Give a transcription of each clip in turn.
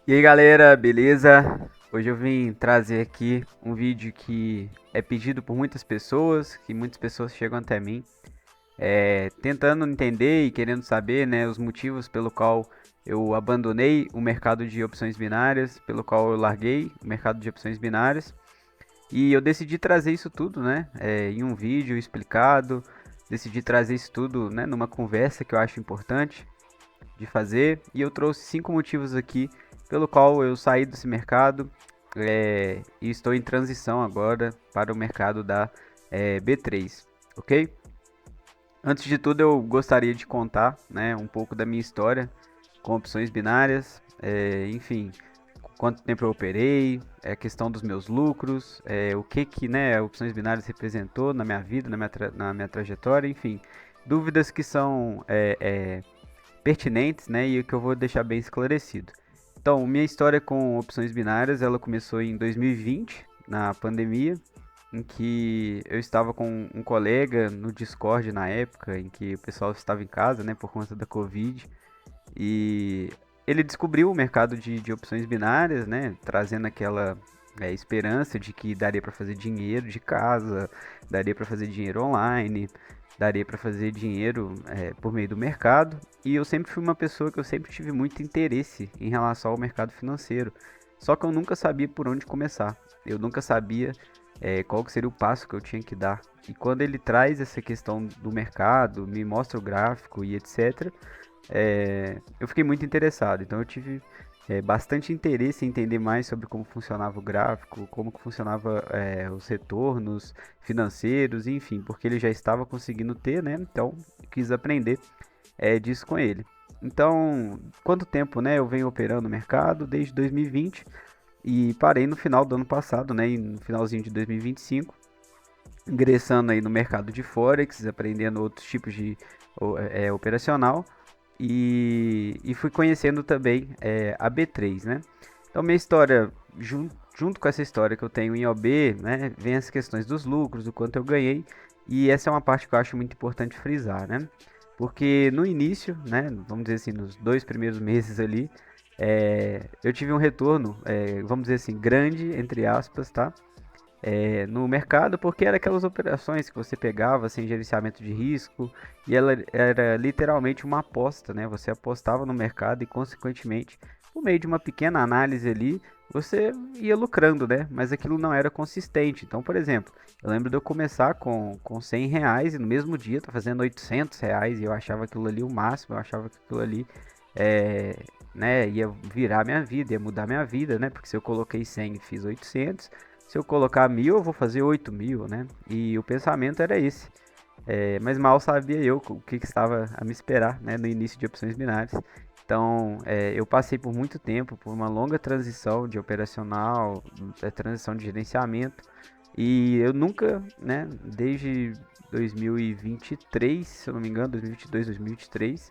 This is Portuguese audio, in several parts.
E aí galera, beleza? Hoje eu vim trazer aqui um vídeo que é pedido por muitas pessoas, que muitas pessoas chegam até mim, tentando entender e querendo saber, né, os motivos pelo qual eu abandonei o mercado de opções binárias, pelo qual eu larguei o mercado de opções binárias. E eu decidi trazer isso tudo, né, em um vídeo explicado, decidi trazer isso tudo, né, numa conversa que eu acho importante de fazer. E eu trouxe 5 motivos aqui pelo qual eu saí desse mercado e estou em transição agora para o mercado da B3, ok? Antes de tudo, eu gostaria de contar, né, um pouco da minha história com opções binárias, enfim, quanto tempo eu operei, a questão dos meus lucros, o que né, opções binárias representou na minha vida, na minha trajetória, enfim, dúvidas que são pertinentes, né, e que eu vou deixar bem esclarecido. Então, minha história com opções binárias, ela começou em 2020, na pandemia, em que eu estava com um colega no Discord na época, em que o pessoal estava em casa, né, por conta da Covid, e ele descobriu o mercado de opções binárias, né, trazendo aquela esperança de que daria para fazer dinheiro de casa, daria para fazer dinheiro online, daria para fazer dinheiro por meio do mercado. E eu sempre fui uma pessoa que eu sempre tive muito interesse em relação ao mercado financeiro. Só que eu nunca sabia por onde começar. Eu nunca sabia qual que seria o passo que eu tinha que dar. E quando ele traz essa questão do mercado, me mostra o gráfico e etc., eu fiquei muito interessado. Então eu tive bastante interesse em entender mais sobre como funcionava o gráfico, como que funcionava os retornos financeiros, enfim, porque ele já estava conseguindo ter, né? Então quis aprender disso com ele. Então, quanto tempo, né, eu venho operando no mercado desde 2020 e parei no final do ano passado, né, no finalzinho de 2025, ingressando aí no mercado de Forex, aprendendo outros tipos de operacional e fui conhecendo também a B3, né? Então minha história, junto com essa história que eu tenho em OB, né, vem as questões dos lucros, do quanto eu ganhei, e essa é uma parte que eu acho muito importante frisar, né? Porque no início, né, vamos dizer assim, nos 2 primeiros meses ali, eu tive um retorno, vamos dizer assim, grande, entre aspas, tá? No mercado, porque era aquelas operações que você pegava sem gerenciamento de risco e ela era literalmente uma aposta, né? Você apostava no mercado e, consequentemente, por meio de uma pequena análise ali, você ia lucrando, né? Mas aquilo não era consistente. Então, por exemplo, eu lembro de eu começar com R$ 100 e no mesmo dia tô fazendo R$ 800 e eu achava aquilo ali o máximo, eu achava que aquilo ali né, ia virar minha vida, ia mudar minha vida, né? Porque se eu coloquei 100 e fiz 800, se eu colocar 1.000, eu vou fazer 8.000, né? E o pensamento era esse. Mas mal sabia eu o que estava a me esperar, né, no início de opções binárias. Então, eu passei por muito tempo, por uma longa transição de operacional, transição de gerenciamento. E eu nunca, né, desde 2023, se eu não me engano, 2022, 2023,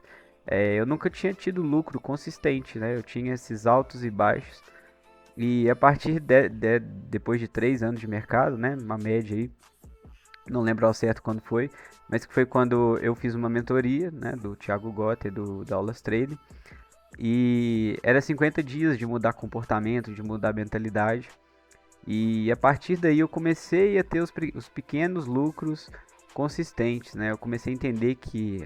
eu nunca tinha tido lucro consistente, né? Eu tinha esses altos e baixos. E a partir depois de 3 anos de mercado, né, uma média aí, não lembro ao certo quando foi, mas que foi quando eu fiz uma mentoria, né, do Thiago Gota e da Aulas Trade, e era 50 dias de mudar comportamento, de mudar mentalidade, e a partir daí eu comecei a ter os pequenos lucros consistentes, né, eu comecei a entender que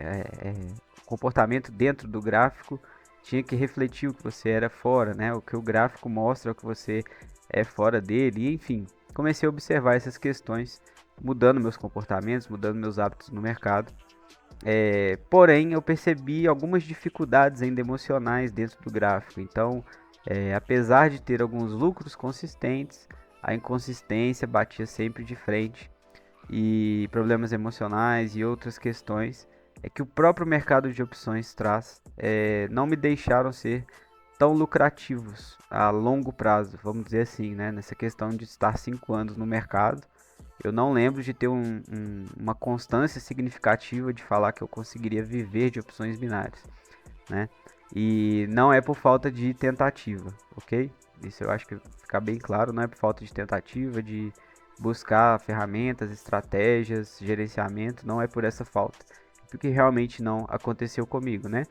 o comportamento dentro do gráfico tinha que refletir o que você era fora, né, o que o gráfico mostra o que você é fora dele, e enfim, comecei a observar essas questões, mudando meus comportamentos, mudando meus hábitos no mercado. Porém, eu percebi algumas dificuldades ainda emocionais dentro do gráfico. Então, apesar de ter alguns lucros consistentes, a inconsistência batia sempre de frente e problemas emocionais e outras questões que o próprio mercado de opções traz não me deixaram ser tão lucrativos a longo prazo, vamos dizer assim, né? Nessa questão de estar 5 anos no mercado, eu não lembro de ter uma constância significativa de falar que eu conseguiria viver de opções binárias, né? E não é por falta de tentativa, ok? Isso eu acho que fica bem claro, não é por falta de tentativa, de buscar ferramentas, estratégias, gerenciamento, não é por essa falta, porque realmente não aconteceu comigo, né?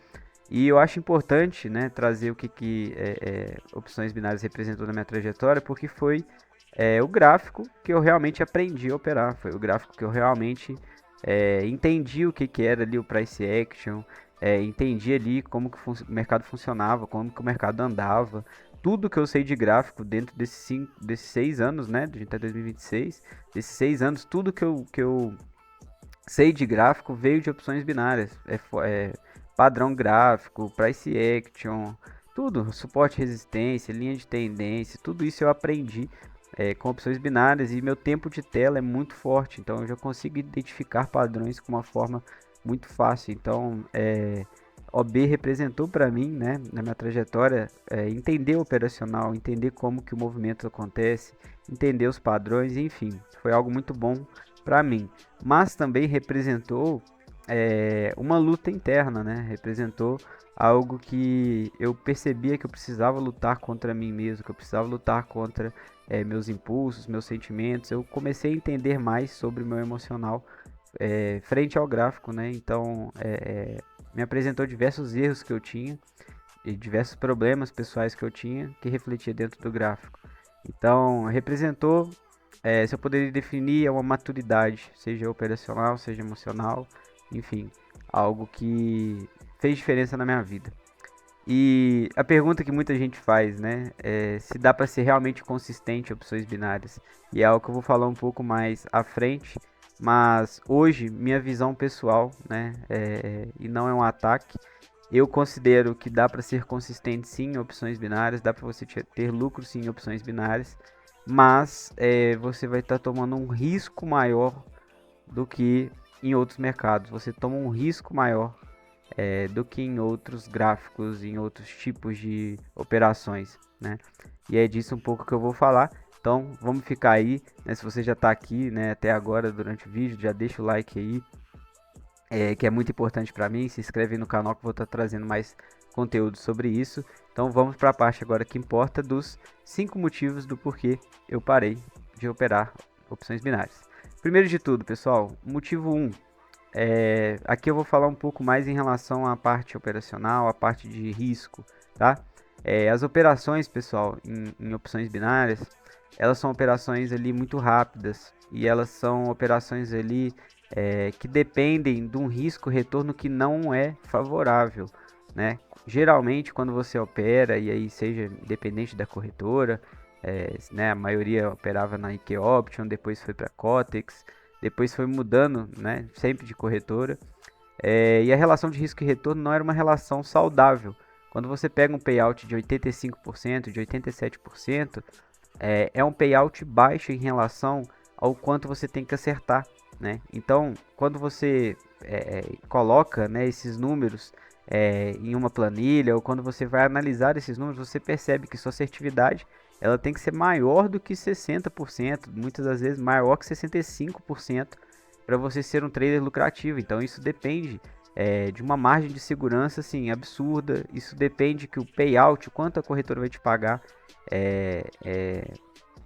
E eu acho importante, né, trazer o que opções binárias representou na minha trajetória, porque foi o gráfico que eu realmente aprendi a operar, foi o gráfico que eu realmente entendi o que era ali o price action, entendi ali como que o mercado funcionava, como que o mercado andava, tudo que eu sei de gráfico dentro desses 6 anos, né, a gente tá em 2026, desses 6 anos, tudo que eu sei de gráfico veio de opções binárias. Padrão gráfico, price action, tudo, suporte, resistência, linha de tendência, tudo isso eu aprendi com opções binárias e meu tempo de tela é muito forte, então eu já consigo identificar padrões com uma forma muito fácil. Então, OB representou para mim, né, na minha trajetória, entender o operacional, entender como que o movimento acontece, entender os padrões, enfim, foi algo muito bom para mim. Mas também representou uma luta interna, né? Representou algo que eu percebia que eu precisava lutar contra mim mesmo, que eu precisava lutar contra meus impulsos, meus sentimentos. Eu comecei a entender mais sobre o meu emocional frente ao gráfico, né? Então, me apresentou diversos erros que eu tinha e diversos problemas pessoais que eu tinha que refletia dentro do gráfico. Então, representou, se eu poderia definir, é uma maturidade, seja operacional, seja emocional, enfim, algo que fez diferença na minha vida. E a pergunta que muita gente faz, né, é se dá para ser realmente consistente em opções binárias. E é algo que eu vou falar um pouco mais à frente, mas hoje minha visão pessoal, né, e não é um ataque, eu considero que dá para ser consistente sim em opções binárias, dá para você ter lucro sim em opções binárias, mas você vai estar tomando um risco maior do que em outros mercados. Você toma um risco maior do que em outros gráficos, em outros tipos de operações, né? E é disso um pouco que eu vou falar. Então vamos ficar aí, né? Se você já está aqui, né, até agora durante o vídeo, já deixa o like aí, que é muito importante para mim. Se inscreve aí no canal que eu vou estar trazendo mais conteúdo sobre isso. Então vamos para a parte agora que importa dos 5 motivos do porquê eu parei de operar opções binárias. Primeiro de tudo, pessoal, motivo 1. Aqui eu vou falar um pouco mais em relação à parte operacional, à parte de risco, tá? As operações, pessoal, em opções binárias, elas são operações ali muito rápidas e elas são operações ali que dependem de um risco-retorno que não é favorável, né? Geralmente, quando você opera, e aí seja independente da corretora, né, a maioria operava na IK Option, depois foi para Cotex, depois foi mudando, né, sempre de corretora, e a relação de risco e retorno não era uma relação saudável. Quando você pega um payout de 85%, de 87%, é um payout baixo em relação ao quanto você tem que acertar, né? Então, quando você coloca, né, esses números em uma planilha, ou quando você vai analisar esses números, você percebe que sua assertividade ela tem que ser maior do que 60%, muitas das vezes maior que 65% para você ser um trader lucrativo. Então isso depende de uma margem de segurança assim, absurda. Isso depende que o payout, o quanto a corretora vai te pagar,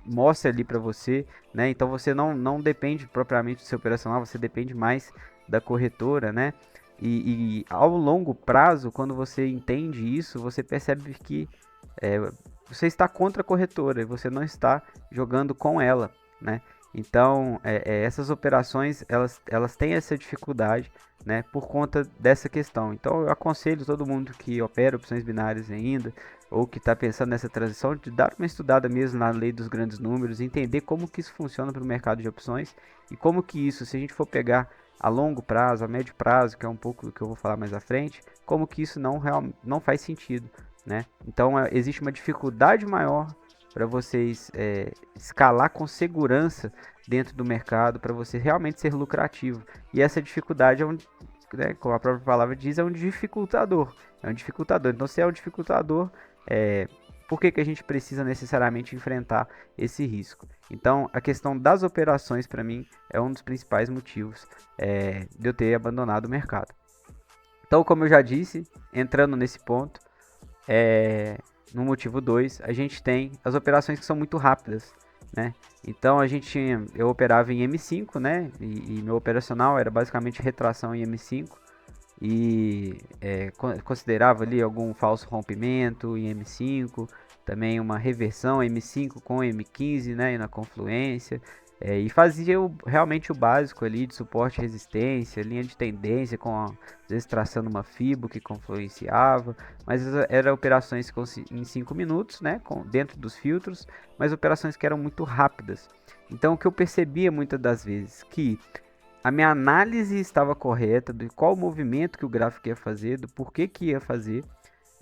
mostra ali para você, né? Então você não depende propriamente do seu operacional, você depende mais da corretora, né? E ao longo prazo, quando você entende isso, você percebe que você está contra a corretora e você não está jogando com ela, né? Então, essas operações, elas têm essa dificuldade, né, por conta dessa questão. Então, eu aconselho todo mundo que opera opções binárias ainda, ou que está pensando nessa transição, de dar uma estudada mesmo na lei dos grandes números, entender como que isso funciona para o mercado de opções, e como que isso, se a gente for pegar a longo prazo, a médio prazo, que é um pouco do que eu vou falar mais à frente, como que isso não faz sentido, né? Então, existe uma dificuldade maior para vocês escalar com segurança dentro do mercado, para você realmente ser lucrativo. E essa dificuldade é né, como a própria palavra diz, é um dificultador. É um dificultador. Então, se é um dificultador, por que a gente precisa necessariamente enfrentar esse risco? Então, a questão das operações, para mim, é um dos principais motivos de eu ter abandonado o mercado. Então, como eu já disse, entrando nesse ponto, no motivo 2, a gente tem as operações que são muito rápidas, né? Então eu operava em M5, né? E meu operacional era basicamente retração em M5. e considerava ali algum falso rompimento em M5, também uma reversão M5 com M15, né, na confluência, e fazia realmente o básico ali de suporte e resistência, linha de tendência, às vezes traçando uma fibo que confluenciava, mas eram operações em 5 minutos, né, dentro dos filtros, mas operações que eram muito rápidas. Então o que eu percebia muitas das vezes que a minha análise estava correta de qual movimento que o gráfico ia fazer, do porquê que ia fazer.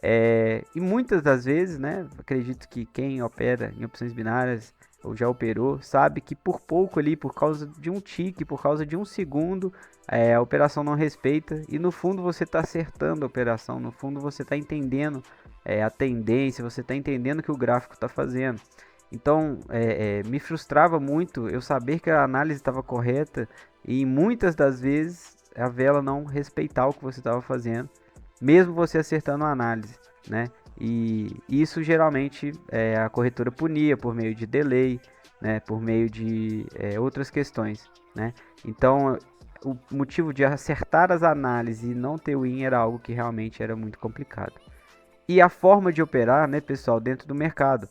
E muitas das vezes, né, acredito que quem opera em opções binárias ou já operou, sabe que por pouco ali, por causa de um tique, por causa de um segundo, a operação não respeita e no fundo você está acertando a operação, no fundo você está entendendo a tendência, você está entendendo o que o gráfico está fazendo. Então, me frustrava muito eu saber que a análise estava correta e muitas das vezes a vela não respeitar o que você estava fazendo, mesmo você acertando a análise, né? E isso geralmente a corretora punia por meio de delay, né? Por meio de outras questões, né? Então, o motivo de acertar as análises e não ter win era algo que realmente era muito complicado. E a forma de operar, né, pessoal, dentro do mercado.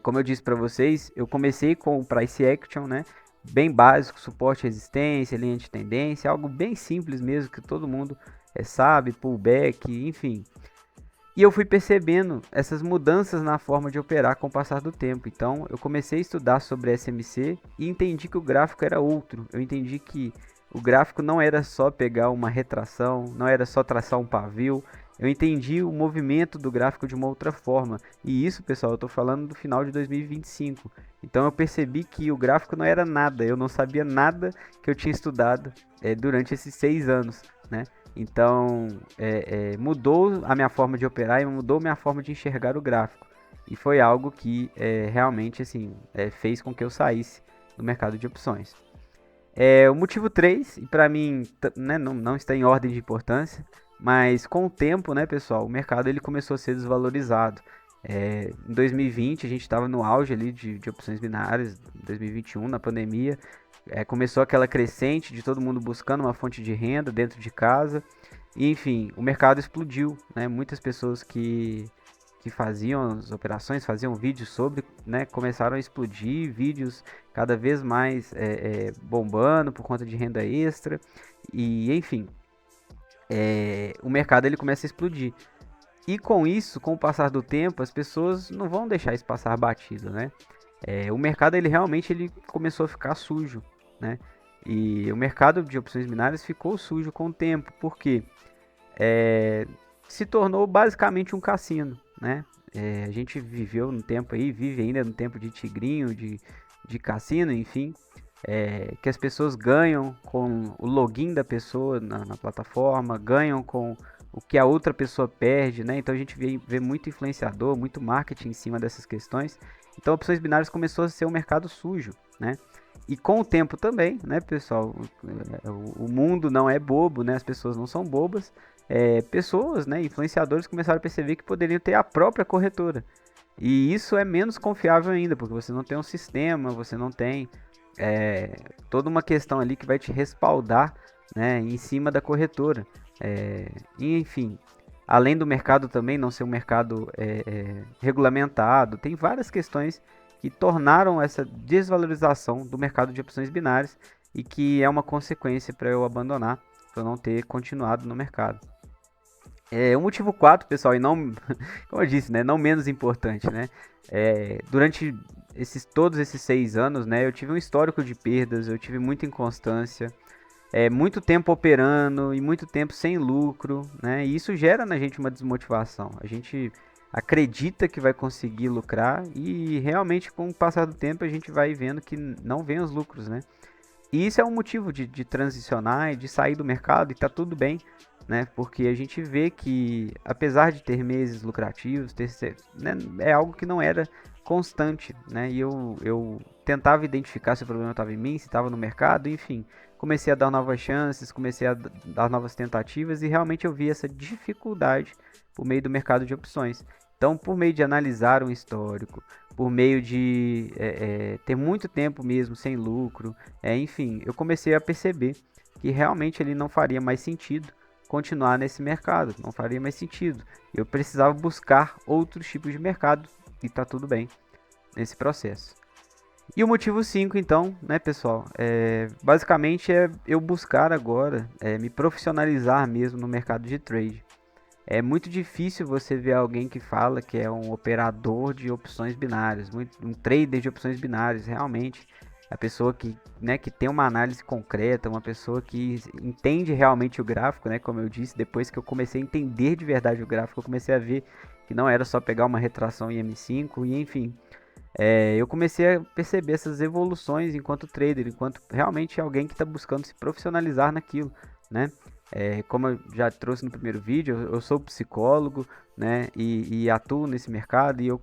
Como eu disse para vocês, eu comecei com o Price Action, né? Bem básico, suporte, resistência, linha de tendência, algo bem simples mesmo que todo mundo sabe, pullback, enfim. E eu fui percebendo essas mudanças na forma de operar com o passar do tempo. Então, eu comecei a estudar sobre SMC e entendi que o gráfico era outro. Eu entendi que o gráfico não era só pegar uma retração, não era só traçar um pavio. Eu entendi o movimento do gráfico de uma outra forma. E isso, pessoal, eu estou falando do final de 2025. Então, eu percebi que o gráfico não era nada. Eu não sabia nada que eu tinha estudado durante esses 6 anos, né? Então, mudou a minha forma de operar e mudou a minha forma de enxergar o gráfico. E foi algo que realmente assim, fez com que eu saísse do mercado de opções. O motivo 3, e para mim né, não está em ordem de importância, mas com o tempo, né, pessoal, o mercado ele começou a ser desvalorizado. Em 2020 a gente estava no auge ali de opções binárias, 2021 na pandemia, começou aquela crescente de todo mundo buscando uma fonte de renda dentro de casa. E, enfim, o mercado explodiu, né? Muitas pessoas que faziam as operações, faziam vídeos sobre, né? Começaram a explodir, vídeos cada vez mais bombando por conta de renda extra. E, enfim, o mercado ele começa a explodir. E com isso, com o passar do tempo, as pessoas não vão deixar isso passar batido, né? O mercado ele realmente ele começou a ficar sujo, né? E o mercado de opções binárias ficou sujo com o tempo, porque se tornou basicamente um cassino, né? A gente viveu no tempo aí, vive ainda no tempo de tigrinho, de cassino, enfim, que as pessoas ganham com o login da pessoa na plataforma, ganham com o que a outra pessoa perde, né? Então a gente vê muito influenciador, muito marketing em cima dessas questões. Então, opções binárias começou a ser um mercado sujo, né? E com o tempo também, né, pessoal? O mundo não é bobo, né? As pessoas não são bobas. Pessoas, né, influenciadores começaram a perceber que poderiam ter a própria corretora. E isso é menos confiável ainda, porque você não tem um sistema, você não tem toda uma questão ali que vai te respaldar, né, em cima da corretora. E, enfim, além do mercado também não ser um mercado regulamentado, tem várias questões que tornaram essa desvalorização do mercado de opções binárias e que é uma consequência para eu abandonar, para eu não ter continuado no mercado. O motivo 4, pessoal, e não, como eu disse, né, não menos importante, né, durante todos esses 6 anos, né, eu tive um histórico de perdas, eu tive muita inconstância, muito tempo operando e muito tempo sem lucro, né? E isso gera na gente uma desmotivação. A gente acredita que vai conseguir lucrar e realmente com o passar do tempo a gente vai vendo que não vem os lucros, né? E isso é um motivo de transicionar e de sair do mercado e tá tudo bem, né? Porque a gente vê que apesar de ter meses lucrativos, né, é algo que não era constante, né? E eu tentava identificar se o problema estava em mim, se estava no mercado, enfim. Comecei a dar novas chances, comecei a dar novas tentativas e realmente eu vi essa dificuldade por meio do mercado de opções. Então, por meio de analisar um histórico, por meio de ter muito tempo mesmo sem lucro, enfim, eu comecei a perceber que realmente ele não faria mais sentido, continuar nesse mercado, não faria mais sentido. Eu precisava buscar outros tipos de mercado e tá tudo bem nesse processo. E o motivo 5, então, né, pessoal, basicamente é eu buscar agora me profissionalizar mesmo no mercado de trade. É muito difícil você ver alguém que fala que é um operador de opções binárias, um trader de opções binárias, realmente. A pessoa que, né, que tem uma análise concreta, uma pessoa que entende realmente o gráfico, né, como eu disse, depois que eu comecei a entender de verdade o gráfico, eu comecei a ver que não era só pegar uma retração em M5 e enfim. Eu comecei a perceber essas evoluções enquanto trader, enquanto realmente alguém que está buscando se profissionalizar naquilo, né? Como eu já trouxe no primeiro vídeo, eu sou psicólogo, né? E atuo nesse mercado e eu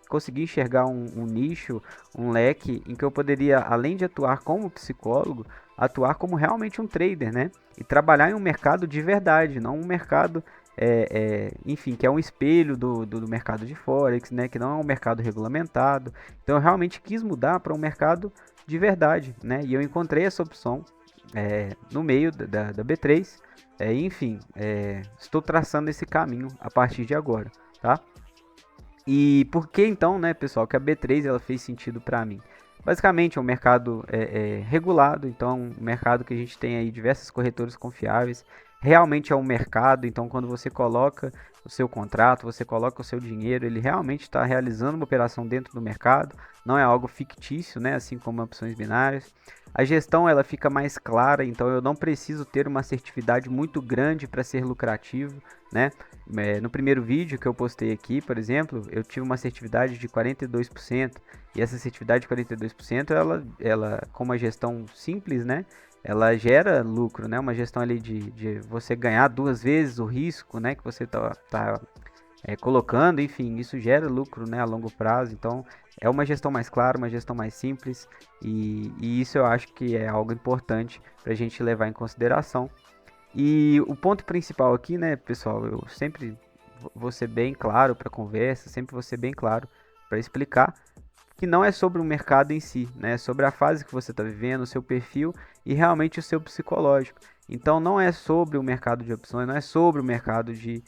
consegui enxergar um nicho, um leque em que eu poderia, além de atuar como psicólogo, atuar como realmente um trader, né? E trabalhar em um mercado de verdade, não um mercado enfim, que é um espelho do mercado de Forex, né, que não é um mercado regulamentado. Então eu realmente quis mudar para um mercado de verdade, né, e eu encontrei essa opção no meio da B3, enfim, estou traçando esse caminho a partir de agora, tá? E por que então, né, pessoal, que a B3 ela fez sentido para mim? Basicamente é um mercado regulado, então um mercado que a gente tem aí diversas corretoras confiáveis. Realmente é um mercado, então quando você coloca o seu contrato, você coloca o seu dinheiro, ele realmente está realizando uma operação dentro do mercado, não é algo fictício, né, assim como opções binárias. A gestão ela fica mais clara, então eu não preciso ter uma assertividade muito grande para ser lucrativo, né? No primeiro vídeo que eu postei aqui, por exemplo, eu tive uma assertividade de 42%, e essa assertividade de 42%, ela com uma gestão simples, né? Ela gera lucro, né? Uma gestão ali de você ganhar 2 vezes o risco, né? Que você tá colocando, enfim, isso gera lucro, né? A longo prazo. Então, é uma gestão mais clara, uma gestão mais simples, e isso eu acho que é algo importante para a gente levar em consideração. E o ponto principal aqui, né, pessoal, eu sempre vou ser bem claro para a conversa, sempre vou ser bem claro para explicar que não é sobre o mercado em si, né? É sobre a fase que você está vivendo, o seu perfil e realmente o seu psicológico. Então não é sobre o mercado de opções, não é sobre o mercado de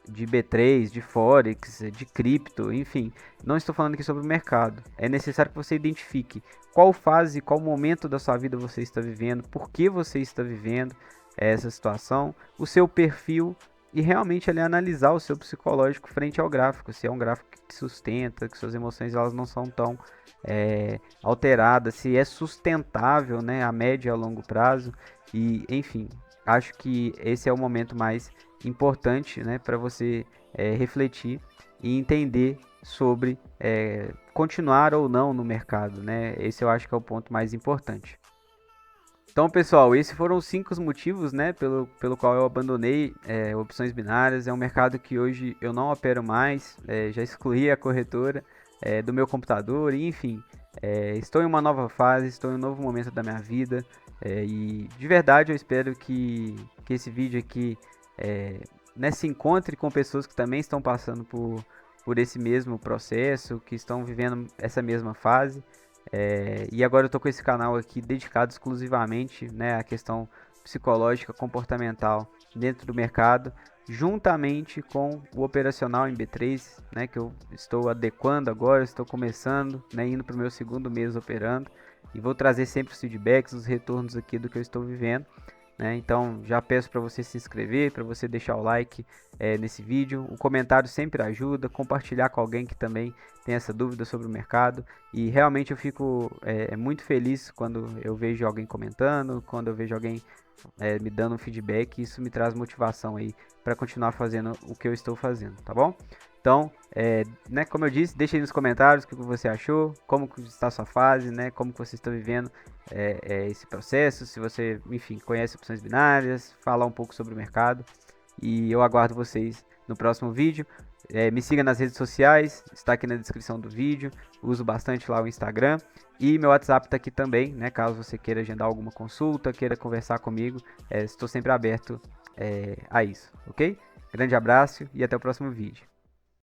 B3, de Forex, de cripto, enfim. Não estou falando aqui sobre o mercado. É necessário que você identifique qual fase, qual momento da sua vida você está vivendo, por que você está vivendo essa situação, o seu perfil e realmente ali analisar o seu psicológico frente ao gráfico. Se é um gráfico que te sustenta, que suas emoções elas não são tão alteradas, se é sustentável, né, a médio e a longo prazo. E enfim, acho que esse é o momento mais importante, né, para você refletir e entender sobre continuar ou não no mercado, né? Esse eu acho que é o ponto mais importante. Então, pessoal, esses foram os 5 motivos, né, pelo qual eu abandonei opções binárias. É um mercado que hoje eu não opero mais, já excluí a corretora do meu computador, e, enfim, estou em uma nova fase, estou em um novo momento da minha vida, e de verdade eu espero que esse vídeo aqui né, se encontre com pessoas que também estão passando por esse mesmo processo, que estão vivendo essa mesma fase. E agora eu tô com esse canal aqui dedicado exclusivamente, né, à questão psicológica, comportamental dentro do mercado, juntamente com o operacional em B3, né, que eu estou adequando agora, estou começando, né, indo para o meu segundo mês operando, e vou trazer sempre os feedbacks, os retornos aqui do que eu estou vivendo. Né? Então já peço para você se inscrever, para você deixar o like nesse vídeo. O comentário sempre ajuda, compartilhar com alguém que também tem essa dúvida sobre o mercado. E realmente eu fico muito feliz quando eu vejo alguém comentando, quando eu vejo alguém me dando um feedback. Isso me traz motivação aí para continuar fazendo o que eu estou fazendo, tá bom? Então, né, como eu disse, deixa aí nos comentários o que você achou, como está a sua fase, né, como que você está vivendo esse processo, se você, enfim, conhece opções binárias, falar um pouco sobre o mercado. E eu aguardo vocês no próximo vídeo. Me siga nas redes sociais, está aqui na descrição do vídeo, uso bastante lá o Instagram. E meu WhatsApp está aqui também, né, caso você queira agendar alguma consulta, queira conversar comigo, estou sempre aberto a isso, ok? Grande abraço e até o próximo vídeo.